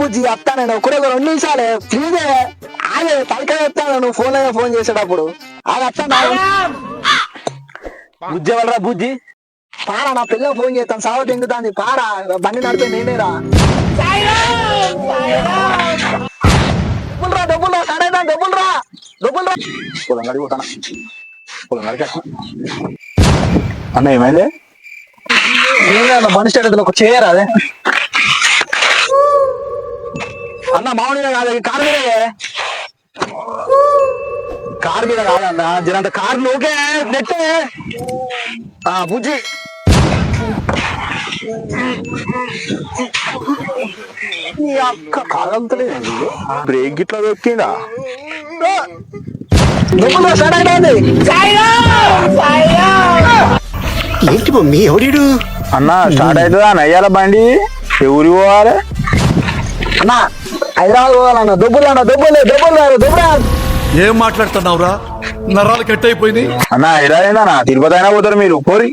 బుజ్జి వస్తా నేను ఒకటే 2 నిమిషాలే ప్లీజే ఆగే తలకాయ వస్తాను నువ్వు ఫోన్ చేసేటప్పుడు ఆగ వస్తా బుజ్జి ఎవడరా బుజ్జి పారా నా పిల్లలు ఫోన్ చేస్తాను సావత్ ఎంగుతాంది పారా బండి నడిపే నేనేరా డబ్బులు సడైనా డబ్బులు అన్న ఏమైంది బండి స్టాండ్ ఒక చేయరా అదే అన్న మామూలుగా కాదు కారు మీద కాదన్న జనంత కారు లోకే నెట్టే బుజ్జి అక్క కాగలుతలేదు బ్రేక్ గిట్లా దొక్కిందా ఏంటి మమ్మీ ఎవడు అన్న స్టార్ట్ అవుతుందా నయ్యాల బండి ఎవరు పోవాలి అన్న హైదరాబాద్ పోవాలన్న దొబ్బులు ఏం మాట్లాడుతున్నావురా నరాలు కట్ అయిపోయింది అన్న హైదరాబాద్ తిరుపతి అయినా పోతారు మీరు కోరి